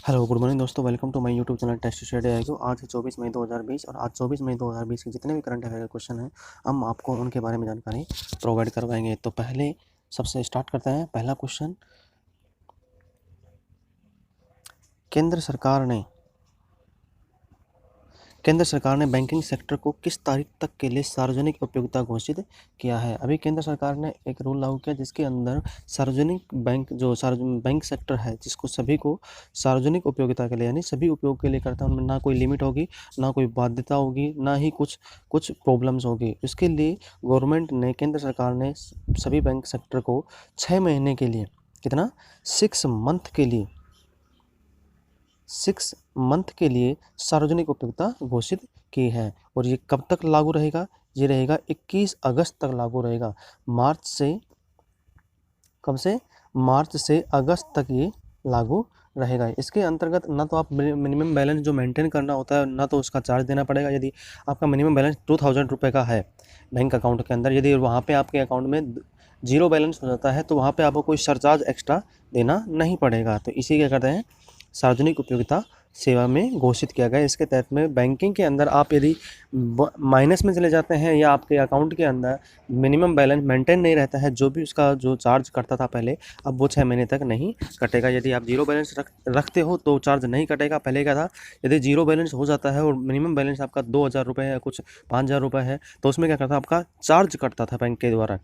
Hello good morning दोस्तों, welcome to my YouTube channel test study IQ. आज है 24 मई 2020 और आज 24 मई 2020 के जितने भी करंट अफेयर के क्वेश्चन हैं हम आपको उनके बारे में जानकारी प्रोवाइड करवाएंगे। तो पहले सबसे स्टार्ट करते हैं। पहला क्वेश्चन, केंद्र सरकार ने बैंकिंग सेक्टर को किस तारीख तक के लिए सार्वजनिक उपयोगिता घोषित किया है। अभी केंद्र सरकार ने एक रूल लागू किया जिसके अंदर सार्वजनिक बैंक सेक्टर है जिसको सभी को सार्वजनिक उपयोगिता के लिए यानी सभी उपयोग के लिए करता है। उनमें ना कोई लिमिट होगी, ना कोई बाध्यता होगी, ना ही कुछ प्रॉब्लम्स होगी। इसके लिए गवर्नमेंट ने, केंद्र सरकार ने सभी बैंक सेक्टर को 6 महीने के लिए, कितना, 6 मंथ के लिए सार्वजनिक उपयोगिता घोषित की है। और ये कब तक लागू रहेगा? ये रहेगा 21 अगस्त तक लागू रहेगा। मार्च से अगस्त तक ये लागू रहेगा। इसके अंतर्गत ना तो आप मिनिमम बैलेंस जो मेंटेन करना होता है ना तो उसका चार्ज देना पड़ेगा। यदि आपका मिनिमम बैलेंस 2000 रुपये का है बैंक अकाउंट के अंदर, यदि वहाँ पे आपके अकाउंट में जीरो बैलेंस हो जाता है तो वहाँ पे आपको कोई सरचार्ज एक्स्ट्रा देना नहीं पड़ेगा। तो इसी क्या करते हैं, सार्वजनिक उपयोगिता सेवा में घोषित किया गया। इसके तहत में बैंकिंग के अंदर आप यदि माइनस में चले जाते हैं या आपके अकाउंट के अंदर मिनिमम बैलेंस मेंटेन नहीं रहता है, जो भी उसका जो चार्ज कटता था पहले, अब वो 6 महीने तक नहीं कटेगा। यदि आप जीरो बैलेंस रखते हो तो चार्ज नहीं कटेगा। पहले क्या था, यदि जीरो बैलेंस हो जाता है और मिनिमम बैलेंस आपका 2000 रुपये है, कुछ 5000 रुपये है, तो उसमें क्या करता, आपका चार्ज कटता था बैंक के द्वारा।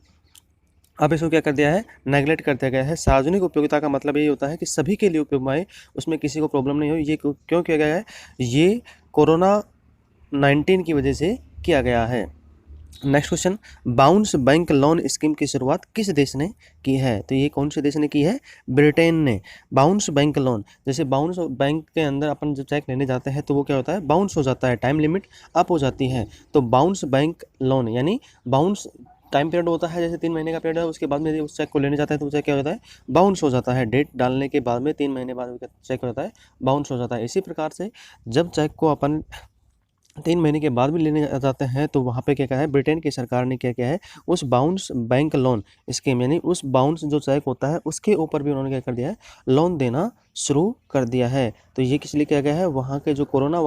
अब इसको क्या कर दिया है, नेगलेक्ट कर दिया गया है। सार्वजनिक उपयोगिता का मतलब यही होता है कि सभी के लिए उपयोग में आए, उसमें किसी को प्रॉब्लम नहीं हो। ये क्यों किया गया है? ये कोरोना-19 की वजह से किया गया है। Next question, bounce bank loan scheme की शुरुआत किस देश ने की है? तो ये कौन से देश ने की है? ब्रिटेन ने। बाउंस बैंक लोन, जैसे बाउंस बैंक के अंदर अपन जब चेक लेने जाते हैं तो वो क्या होता है, बाउंस हो जाता है, टाइम लिमिट अप हो जाती है। तो बाउंस बैंक लोन यानी बाउंस टाइम पीरियड होता है, जैसे 3 महीने का पीरियड है, उसके बाद में यदि उस चेक को लेने जाता है तो चेक क्या होता है, बाउंस हो जाता है। डेट डालने के बाद में 3 महीने बाद चेक हो जाता है, बाउंस हो जाता है। इसी प्रकार से जब चेक को अपन 3 महीने के बाद भी लेने जाते हैं तो वहाँ पे क्या है, ब्रिटेन की सरकार ने क्या किया है, उस बाउंस बैंक लोन स्कीम यानी उस बाउंस जो चेक होता है उसके ऊपर भी उन्होंने क्या कर दिया है, लोन देना शुरू कर दिया है। तो ये किस लिए किया गया है, वहाँ के जो कोरोना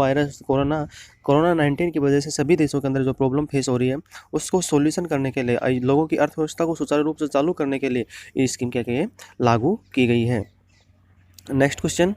19 की वजह से सभी देशों के अंदर जो प्रॉब्लम फेस हो रही है उसको सॉल्यूशन करने के लिए, लोगों की अर्थव्यवस्था को सुचारू रूप से चालू करने के लिए ये स्कीम क्या की है, लागू की गई है। नेक्स्ट क्वेश्चन,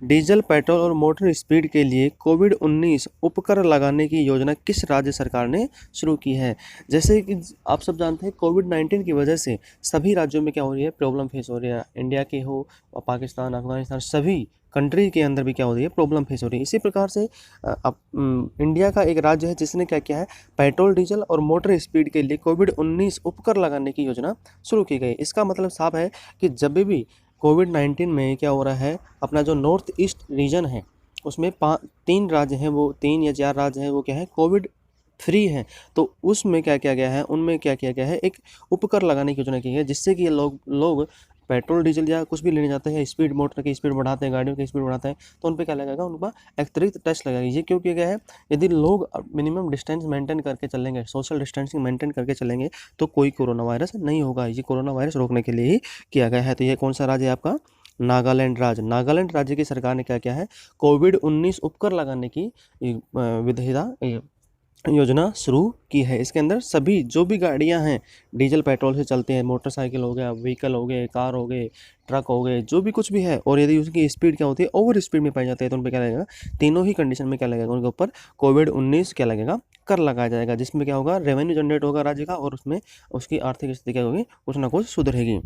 डीजल, पेट्रोल और मोटर स्पीड के लिए कोविड-19 उपकर लगाने की योजना किस राज्य सरकार ने शुरू की है? जैसे कि आप सब जानते हैं कोविड-19 की वजह से सभी राज्यों में क्या हो रही है, प्रॉब्लम फेस हो रही है। इंडिया के हो, पाकिस्तान, अफगानिस्तान, सभी कंट्री के अंदर भी क्या हो रही है, प्रॉब्लम फेस हो रही है। इसी प्रकार से इंडिया का एक राज्य है जिसने क्या किया है, पेट्रोल, डीजल और मोटर स्पीड के लिए कोविड-19 उपकर लगाने की योजना शुरू की गई। इसका मतलब साफ है कि जब भी कोविड-19 में क्या हो रहा है, अपना जो नॉर्थ ईस्ट रीजन है उसमें 3 राज्य हैं, वो 3 या 4 राज्य हैं, वो क्या है, कोविड फ्री हैं। तो उसमें क्या किया गया है, उनमें क्या किया गया है, एक उपकर लगाने की योजना की है जिससे कि ये लोग पेट्रोल, डीजल या कुछ भी लेने जाते हैं, स्पीड, मोटर की स्पीड बढ़ाते हैं, गाड़ियों की स्पीड बढ़ाते हैं, तो उन पे क्या लगेगा, उन पर अतिरिक्त टैक्स लगेगा। ये क्यों किया गया है? यदि लोग मिनिमम डिस्टेंस मेंटेन करके चलेंगे, सोशल डिस्टेंसिंग मेंटेन करके चलेंगे तो कोई कोरोना वायरस नहीं होगा। ये कोरोना वायरस रोकने के लिए ही किया गया है। तो ये कौन सा राज्य है आपका? नागालैंड राज्य। नागालैंड राज्य की सरकार ने क्या किया है, कोविड-19 उपकर लगाने की विधिता योजना शुरू की है। इसके अंदर सभी जो भी गाड़ियां हैं डीजल पेट्रोल से चलती हैं, मोटरसाइकिल हो गया, व्हीकल हो गए, कार हो गए, ट्रक हो गए, जो भी कुछ भी है, और यदि उसकी स्पीड क्या होती है, ओवर स्पीड में पाई जाती है, तो उन पर क्या लगेगा, तीनों ही कंडीशन में क्या लगेगा, उनके ऊपर कोविड-19 क्या लगेगा, कर लगाया जाएगा। जिसमें क्या होगा, रेवेन्यू जनरेट होगा राज्य का और उसमें उसकी आर्थिक स्थिति क्या होगी, कुछ ना कुछ सुधरेगी।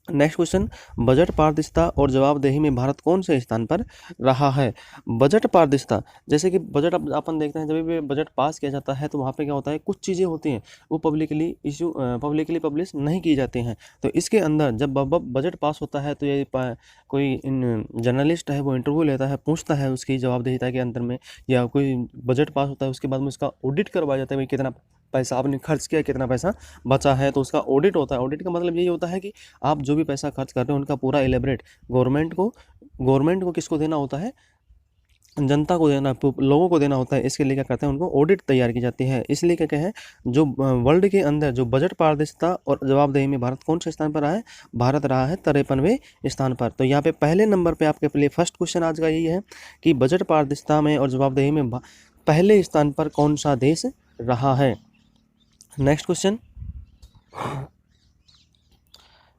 नेक्स्ट क्वेश्चन, बजट पारदर्शिता और जवाबदेही में भारत कौन से स्थान पर रहा है? बजट पारदर्शिता, जैसे कि बजट अपन देखते हैं, जब भी बजट पास किया जाता है तो वहाँ पे क्या होता है, कुछ चीज़ें होती हैं वो पब्लिकली पब्लिश नहीं की जाती हैं। तो इसके अंदर जब बजट पास होता है तो ये कोई जर्नलिस्ट है वो इंटरव्यू लेता है, पूछता है उसकी जवाबदेहिता के अंदर में, या कोई बजट पास होता है उसके बाद में उसका ऑडिट करवाया जाता है, भाई कितना पैसा आपने खर्च किया, कितना पैसा बचा है, तो उसका ऑडिट होता है। ऑडिट का मतलब यही होता है कि आप जो भी पैसा खर्च कर रहे हो उनका पूरा एलेबरेट गवर्नमेंट को किसको देना होता है, जनता को देना, लोगों को देना होता है, इसके लिए क्या करते हैं, उनको ऑडिट तैयार की जाती है। इसलिए क्या है, जो वर्ल्ड के अंदर जो बजट पारदर्शिता और जवाबदेही में भारत कौन से स्थान पर रहा है, भारत रहा है 53वें स्थान पर। तो यहाँ पे पहले नंबर पे आपके लिए फर्स्ट क्वेश्चन आज का यही है कि बजट पारदर्शिता में और जवाबदेही में पहले स्थान पर कौन सा देश रहा है। Next question,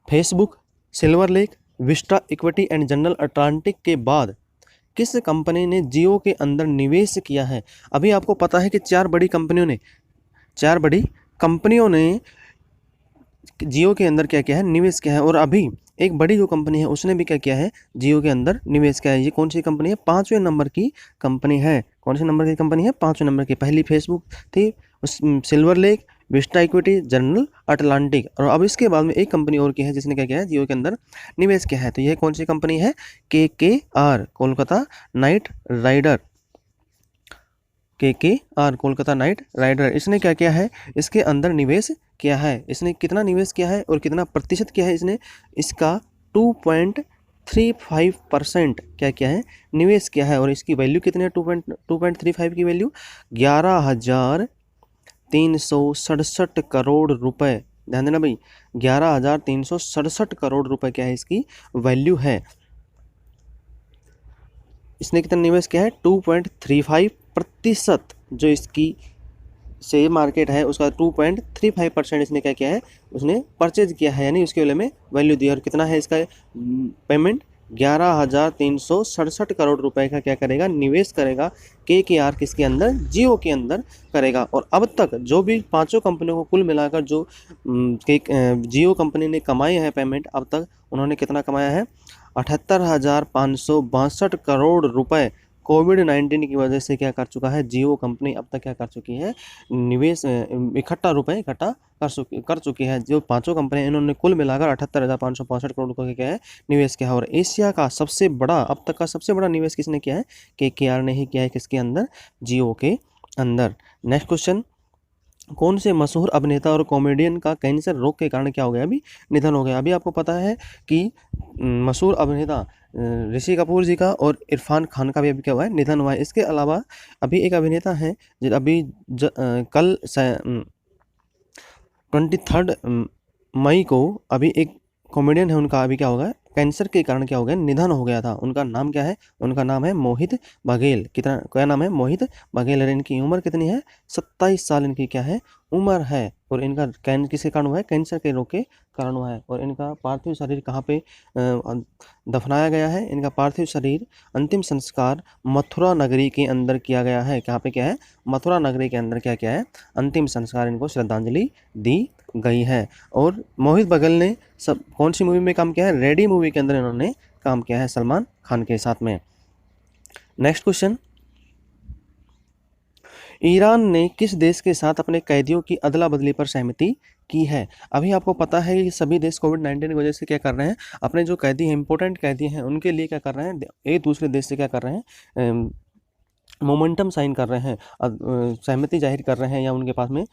Facebook, silver lake, Vista equity and general Atlantic के बाद किस कंपनी ने जियो के अंदर निवेश किया है। अभी आपको पता है कि चार बड़ी कंपनियों ने जियो के अंदर क्या किया है, निवेश किया है। और अभी एक बड़ी जो कंपनी है उसने भी क्या किया है, जियो के अंदर निवेश किया है। ये कौन सी कंपनी है, 5वें नंबर की कंपनी है। कौन से नंबर की कंपनी है, 5वें नंबर की। पहली फेसबुक थी, silver lake, Vista equity, general Atlantic, और अब इसके बाद में एक कंपनी और की है जिसने क्या किया है, जियो के अंदर निवेश किया है। तो यह कौन सी कंपनी है, KKR, Kolkata knight rider. KKR, Kolkata knight rider, इसने क्या किया है, इसके अंदर निवेश किया है। इसने कितना निवेश किया है और कितना प्रतिशत किया है, इसने इसका 2.35% क्या किया है, निवेश किया है। और इसकी वैल्यू कितनी है, 2.35 की वैल्यू 11,367 करोड़ रुपए। ध्यान देना भाई, 11,367 करोड़ रुपए क्या है, इसकी वैल्यू है। इसने कितना निवेश किया है, 2.35%। जो इसकी शेयर मार्केट है उसका 2.35% इसने क्या किया है, उसने परचेज किया है, यानी उसके वैल्यू दी। और कितना है इसका पेमेंट, 11,367 करोड़ रुपए का क्या करेगा, निवेश करेगा KKR किसके अंदर, जियो के अंदर करेगा। और अब तक जो भी पांचों कंपनियों को कुल मिलाकर जो जियो कंपनी ने कमाई है पेमेंट, अब तक उन्होंने कितना कमाया है, 78,562 करोड़ रुपए कोविड-19 की वजह से क्या कर चुका है, जियो कंपनी अब तक क्या कर चुकी है, निवेश रुपए इकट्ठा कर चुकी है। जो पांचों कंपनी इन्होंने कुल मिलाकर 78,562 करोड़ रुपए का क्या है, निवेश किया है। और एशिया का सबसे बड़ा, अब तक का सबसे बड़ा निवेश किसने किया है, KKR ने ही किया है, किसके अंदर, जियो के अंदर। नेक्स्ट क्वेश्चन, कौन से मशहूर अभिनेता और कॉमेडियन का कैंसर रोग के कारण क्या हो गया, अभी निधन हो गया। अभी आपको पता है कि मशहूर अभिनेता ऋषि कपूर जी का और इरफान खान का भी अभी क्या हुआ है, निधन हुआ है। इसके अलावा अभी एक अभिनेता है जो अभी कल 23 मई को अभी एक कॉमेडियन है, उनका अभी क्या होगा, कैंसर के कारण क्या हो गया, निधन हो गया था। उनका नाम क्या है, उनका नाम है मोहित बघेल। कितना, क्या नाम है, मोहित बघेल। और इनकी उम्र कितनी है, 27 साल इनकी क्या है, उम्र है। और इनका किसके कारण हुआ है, कैंसर के रोग के कारण हुआ है। और इनका पार्थिव शरीर कहाँ पे दफनाया गया है, इनका पार्थिव शरीर अंतिम संस्कार मथुरा नगरी के अंदर किया गया है। कहाँ पे क्या है, मथुरा नगरी के अंदर क्या किया है, अंतिम संस्कार, इनको श्रद्धांजलि दी गई है। और मोहित बघेल ने सब कौन सी मूवी में काम किया है, रेडी मूवी के अंदर इन्होंने काम किया है सलमान खान के साथ में। नेक्स्ट क्वेश्चन, ईरान ने किस देश के साथ अपने कैदियों की अदला बदली पर सहमति की है। अभी आपको पता है कि सभी देश कोविड-19 की वजह से क्या कर रहे हैं, अपने जो कैदी हैं, इंपॉर्टेंट कैदी हैं, उनके लिए क्या कर रहे हैं, एक दूसरे देश से क्या कर रहे हैं, मोमेंटम साइन कर रहे हैं, सहमति जाहिर कर रहे हैं, या उनके पास में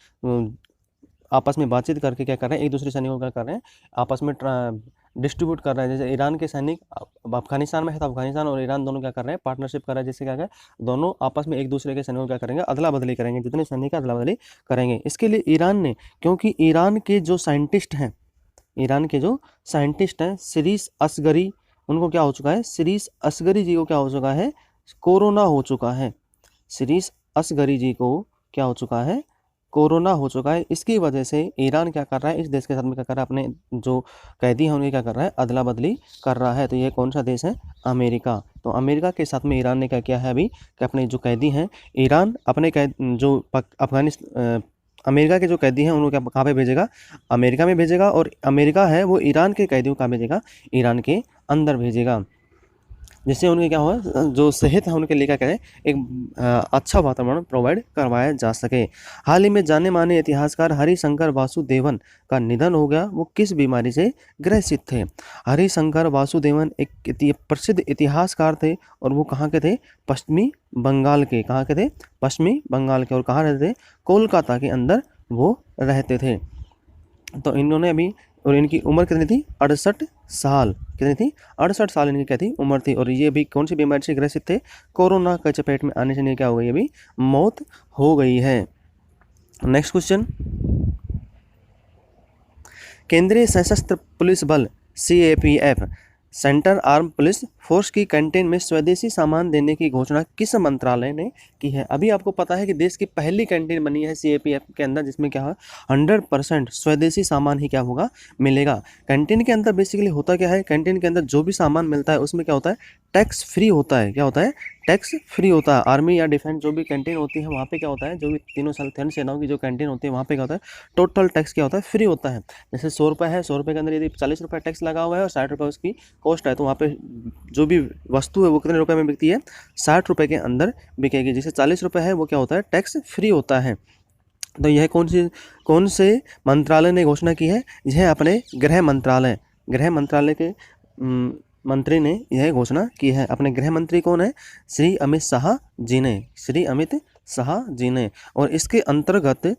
आपस में बातचीत करके क्या कर रहे हैं, एक दूसरे सैनिकों क्या कर रहे हैं, आपस में डिस्ट्रीब्यूट कर रहे हैं। जैसे ईरान के सैनिक अफगानिस्तान में है तो अफगानिस्तान और ईरान दोनों क्या कर रहे हैं, पार्टनरशिप कर रहे हैं, जिससे क्या है, दोनों आपस में एक दूसरे के सैनिकों क्या करेंगे, अदला बदली करेंगे, जितने सैनिक अदला बदली करेंगे। इसके लिए ईरान ने, क्योंकि ईरान के जो साइंटिस्ट हैं, सिरीश असगरी, उनको क्या हो चुका है, सिरीश असगरी जी को क्या हो चुका है, कोरोना हो चुका है। सिरीश असगरी जी को क्या हो चुका है, कोरोना हो चुका है। इसकी वजह से ईरान क्या कर रहा है, इस देश के साथ में क्या कर रहा है, अपने जो कैदी हैं उनकी क्या कर रहा है, अदला बदली कर रहा है। तो ये कौन सा देश है, अमेरिका। तो अमेरिका के साथ में ईरान ने क्या किया है अभी, कि अपने जो कैदी हैं, ईरान अपने जो अफगानिस्तान अमेरिका के जो कैदी हैं उनको क्या कहाँ पे भेजेगा, अमेरिका में भेजेगा। और अमेरिका है वो ईरान के कैदियों का भेजेगा, ईरान के अंदर भेजेगा, जिससे उनके क्या हो, जो सेहत है उनके लिए क्या करें, एक अच्छा वातावरण प्रोवाइड करवाया जा सके। हाल ही में जाने माने इतिहासकार हरिशंकर वासुदेवन का निधन हो गया। वो किस बीमारी से ग्रसित थे। हरिशंकर वासुदेवन एक प्रसिद्ध इतिहासकार थे, और वो कहाँ के थे, पश्चिमी बंगाल के। कहाँ के थे, पश्चिमी बंगाल के। और कहाँ रहते थे, कोलकाता के अंदर वो रहते थे। तो इन्होंने अभी और इनकी उम्र कितनी थी? 68 साल। कितनी थी? 68 साल इनकी क्या थी? उम्र थी। और ये भी कौन सी बीमारी से ग्रसित थे? कोरोना के चपेट में आने से इन्हें क्या हो गई? अभी मौत हो गई है। नेक्स्ट क्वेश्चन, केंद्रीय सशस्त्र पुलिस बल CAPF central arm police force की कैंटीन में स्वदेशी सामान देने की घोषणा किस मंत्रालय ने की है? अभी आपको पता है कि देश की पहली कैंटीन बनी है CAPF के अंदर, जिसमें क्या है 100% स्वदेशी सामान ही क्या होगा? मिलेगा। कैंटीन के अंदर बेसिकली होता क्या है? कैंटीन के अंदर जो भी सामान मिलता है उसमें क्या होता है? टैक्स फ्री होता है। क्या होता है? टैक्स फ्री होता है। आर्मी या डिफेंस जो भी कैंटीन होती है वहाँ पे क्या होता है? जो भी तीनों सेनाओं की जो कैंटीन होती है वहाँ पे क्या होता है? टोटल टैक्स क्या होता है? फ्री होता है। जैसे 100 रुपये है, 100 रुपये के अंदर यदि 40 रुपये टैक्स लगा हुआ है और 60 रुपये उसकी कॉस्ट है, तो वहाँ पे जो भी वस्तु है वो कितने रुपए में बिकती है? 60 रुपये के अंदर बिकेगी। जैसे 40 रुपये है वो क्या होता है? टैक्स फ्री होता है। तो यह कौन से मंत्रालय ने घोषणा की है? यह अपने गृह मंत्रालय के मंत्री ने यह घोषणा की है। अपने गृह मंत्री कौन है? श्री अमित शाह जी ने। और इसके अंतर्गत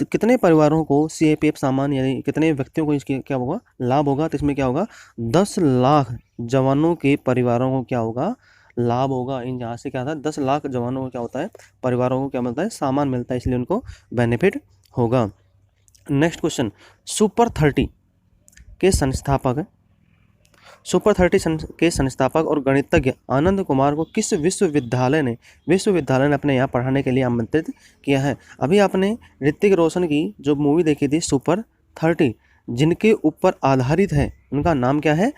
कितने परिवारों को CAPF सामान यानी कितने व्यक्तियों को इसके क्या होगा? लाभ होगा। तो इसमें क्या होगा? 10 लाख जवानों के परिवारों को क्या होगा? लाभ होगा। इन यहाँ से क्या था? 10 लाख जवानों को क्या होता है? परिवारों को क्या मिलता है? सामान मिलता है, इसलिए उनको बेनिफिट होगा। नेक्स्ट क्वेश्चन, सुपर 30 के संस्थापक और गणितज्ञ आनंद कुमार को किस विश्वविद्यालय ने अपने यहाँ पढ़ाने के लिए आमंत्रित किया है? अभी आपने ऋतिक रोशन की जो मूवी देखी थी सुपर 30, जिनके ऊपर आधारित है, उनका नाम क्या है?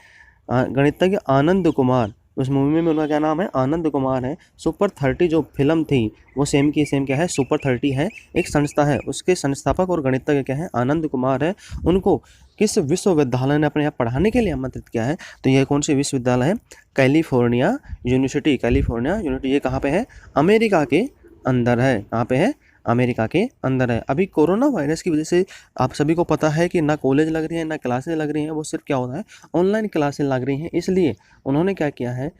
गणितज्ञ आनंद कुमार। उस मूवी में उनका क्या नाम है? आनंद कुमार है। सुपर 30 जो फिल्म थी वो सेम क्या है? सुपर 30 है, एक संस्था है, उसके संस्थापक और गणितज्ञ क्या है? आनंद कुमार है। उनको किस विश्वविद्यालय ने अपने यहाँ पढ़ाने के लिए आमंत्रित किया है? तो यह कौन सी विश्वविद्यालय है? California university. ये कहाँ पे है? अमेरिका के अंदर है। कहाँ पे है? अमेरिका के अंदर है। अभी कोरोना वायरस की वजह से आप सभी को पता है कि ना कॉलेज लग रही है ना क्लासेज लग रही हैं, वो सिर्फ क्या होता है? ऑनलाइन क्लासेज लग रही हैं। इसलिए उन्होंने क्या किया है?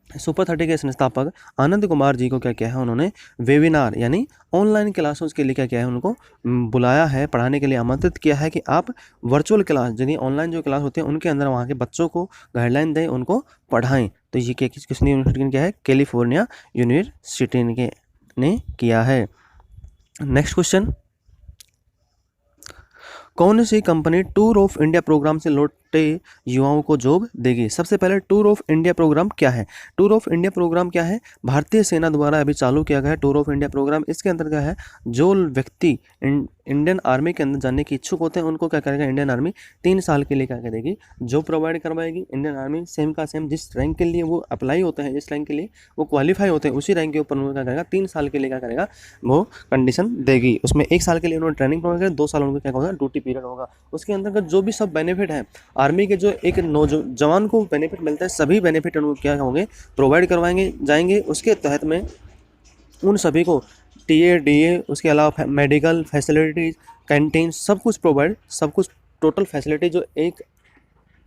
सुपर 30 के संस्थापक आनंद कुमार जी को क्या किया है? उन्होंने वेबिनार यानी ऑनलाइन क्लासेस के लिए क्या किया है? उनको बुलाया है, पढ़ाने के लिए आमंत्रित किया है कि आप वर्चुअल क्लास यानी ऑनलाइन जो क्लास होते हैं उनके अंदर वहाँ के बच्चों को गाइडलाइन दें, उनको पढ़ाएं। तो ये क्या किसने यूनिवर्सिटी ने किया है? कैलिफोर्निया यूनिवर्सिटी ने किया है। नेक्स्ट क्वेश्चन, कौन सी company tour of India program से लौटे युवाओं को जॉब देगी? सबसे पहले टूर ऑफ इंडिया प्रोग्राम क्या है? टूर ऑफ इंडिया प्रोग्राम क्या है? भारतीय सेना द्वारा अभी चालू किया गया है टूर ऑफ इंडिया प्रोग्राम। इसके अंदर क्या है? जो व्यक्ति इंडियन आर्मी के अंदर जाने के इच्छुक होते हैं उनको क्या करेगा? इंडियन आर्मी 3 साल के लिए क्या करेगी? जॉब प्रोवाइड करवाएगी। इंडियन आर्मी सेम जिस रैंक के लिए वो अप्लाई होते हैं, जिस रैंक के लिए वो क्वालिफाई होते हैं, उसी रैंक के ऊपर उनको क्या करेगा? 3 साल के लिए क्या करेगा? वो कंडीशन देगी। उसमें 1 साल के लिए उन्होंने ट्रेनिंग प्रोवाइड करेगा, 2 साल उनको क्या होगा? ड्यूटी पीरियड होगा। उसके अंतर्गत जो भी सब बेनिफिट है आर्मी के, जो एक नौजवान को बेनिफिट मिलता है, सभी बेनिफिट उनको क्या होंगे? प्रोवाइड करवाएंगे जाएंगे। उसके तहत में उन सभी को TA DA, उसके अलावा मेडिकल फैसिलिटीज़, कैंटीन, सब कुछ टोटल फैसिलिटी जो एक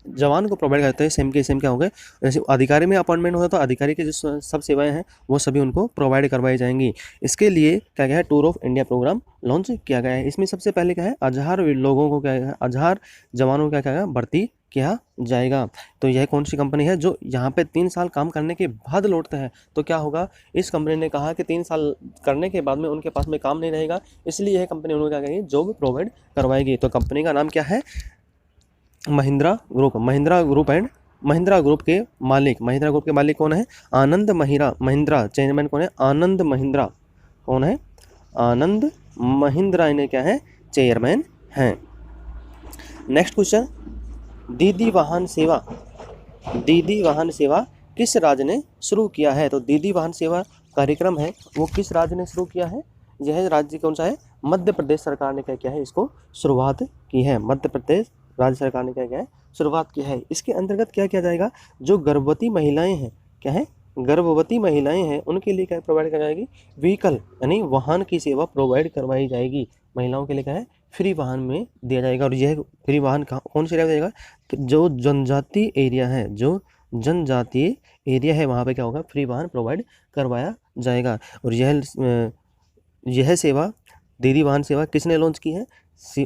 जवान को प्रोवाइड करते हैं सेम क्या होंगे? जैसे अधिकारी में अपॉइंटमेंट होता है तो अधिकारी की जो सब सेवाएं हैं वो सभी उनको प्रोवाइड करवाई जाएंगी। इसके लिए क्या गया है? Tour of India program launch किया गया है। इसमें सबसे पहले क्या है? 1000 लोगों को क्या है? 1000 जवानों को क्या भर्ती किया जाएगा। तो यह कौन सी कंपनी है जो यहाँ पे 3 साल काम करने के बाद लौटते हैं? तो क्या होगा? इस कंपनी ने कहा कि 3 साल करने के बाद में उनके पास में काम नहीं रहेगा, इसलिए यह कंपनी उन्होंने क्या करेगी? जॉब प्रोवाइड करवाएगी। तो कंपनी का नाम क्या है? महिंद्रा ग्रुप के मालिक कौन है? आनंद महिंद्रा। चेयरमैन कौन है? आनंद महिंद्रा। कौन है? आनंद महिंद्रा इन्हें क्या है? चेयरमैन हैं। नेक्स्ट क्वेश्चन, दीदी वाहन सेवा किस राज्य ने शुरू किया है? तो दीदी वाहन सेवा कार्यक्रम है वो किस राज्य ने शुरू किया है? यह राज्य कौन सा है? मध्य प्रदेश सरकार ने क्या किया है? इसको शुरुआत की है। मध्य प्रदेश राज्य सरकार ने क्या किया है? शुरुआत की है। इसके अंतर्गत क्या किया जाएगा? जो गर्भवती महिलाएं हैं, क्या है? गर्भवती महिलाएं हैं उनके लिए क्या प्रोवाइड कराई जाएगी? व्हीकल यानी वाहन की सेवा प्रोवाइड करवाई जाएगी। महिलाओं के लिए क्या है? फ्री वाहन में दिया जाएगा। और यह फ्री वाहन कौन से एरिया में जाएगा? जो जनजातीय एरिया है वहाँ पे क्या होगा? फ्री वाहन प्रोवाइड करवाया जाएगा। और यह सेवा, दीदी वाहन सेवा किसने लॉन्च की है?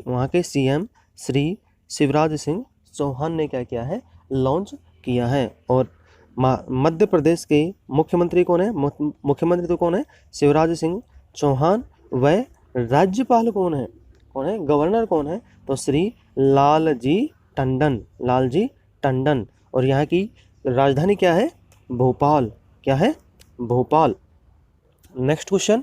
वहाँ के CM श्री शिवराज सिंह चौहान ने क्या किया है, लॉन्च किया है। और मध्य प्रदेश के मुख्यमंत्री कौन है, मुख्यमंत्री तो कौन है, शिवराज सिंह चौहान। व राज्यपाल कौन है, गवर्नर कौन है, तो श्री लालजी टंडन, लालजी टंडन। और यहाँ की राजधानी क्या है, भोपाल, क्या है, भोपाल। नेक्स्ट क्वेश्चन,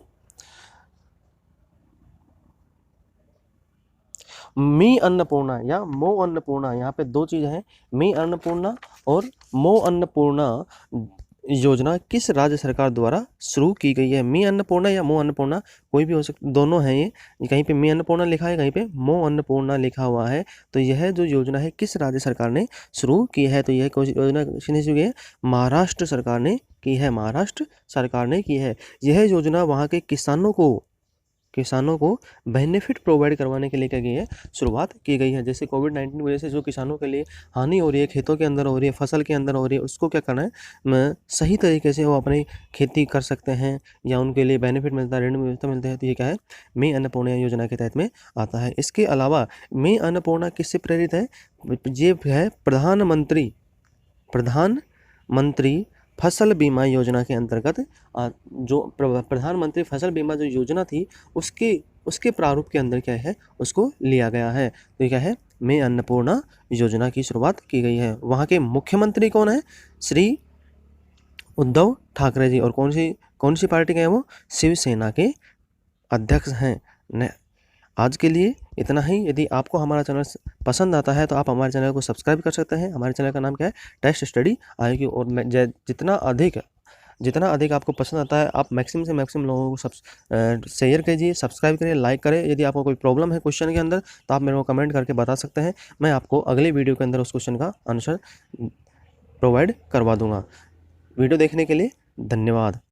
मी अन्नपूर्णा या मो अन्नपूर्णा, यहाँ पे दो चीज़ें हैं, मी अन्नपूर्णा और मो अन्नपूर्णा योजना किस राज्य सरकार द्वारा शुरू की गई है। मी अन्नपूर्णा या मो अन्नपूर्णा कोई भी हो सकता, दोनों हैं ये कहीं पे मी अन्नपूर्णा लिखा है, कहीं पे मो अन्नपूर्णा लिखा हुआ है। तो यह जो योजना है किस राज्य सरकार ने शुरू की है, तो यह योजना किसने शुरू की है, महाराष्ट्र सरकार ने की है, महाराष्ट्र सरकार ने की है। यह योजना वहाँ के किसानों को बेनिफिट प्रोवाइड करवाने के लिए क्या गई है, शुरुआत की गई है। जैसे कोविड-19 की वजह से जो किसानों के लिए हानि हो रही है, खेतों के अंदर हो रही है, फसल के अंदर हो रही है, उसको क्या करना है, सही तरीके से वो अपनी खेती कर सकते हैं या उनके लिए बेनिफिट मिलता है, ऋण व्यवस्था मिलता है। तो ये क्या है, मी अन्नपूर्णा योजना के तहत में आता है। इसके अलावा मी अन्नपूर्णा किससे प्रेरित है, ये है प्रधानमंत्री फसल बीमा योजना के अंतर्गत जो प्रधानमंत्री फसल बीमा जो योजना थी उसके प्रारूप के अंदर क्या है, उसको लिया गया है। तो ये क्या है, मैं अन्नपूर्णा योजना की शुरुआत की गई है। वहाँ के मुख्यमंत्री कौन है, श्री उद्धव ठाकरे जी। और कौन सी पार्टी के हैं वो, शिवसेना के अध्यक्ष हैं। आज के लिए इतना ही। यदि आपको हमारा चैनल पसंद आता है तो आप हमारे चैनल को सब्सक्राइब कर सकते हैं। हमारे चैनल का नाम क्या है, टेस्ट स्टडी आएगी। और मैं जितना अधिक आपको पसंद आता है आप मैक्सिमम से मैक्सिमम लोगों को शेयर कीजिए, सब्सक्राइब करिए, लाइक करें। यदि आपको कोई प्रॉब्लम है क्वेश्चन के अंदर तो आप मेरे को कमेंट करके बता सकते हैं, मैं आपको अगले वीडियो के अंदर उस क्वेश्चन का आंसर प्रोवाइड करवा दूंगा। वीडियो देखने के लिए धन्यवाद।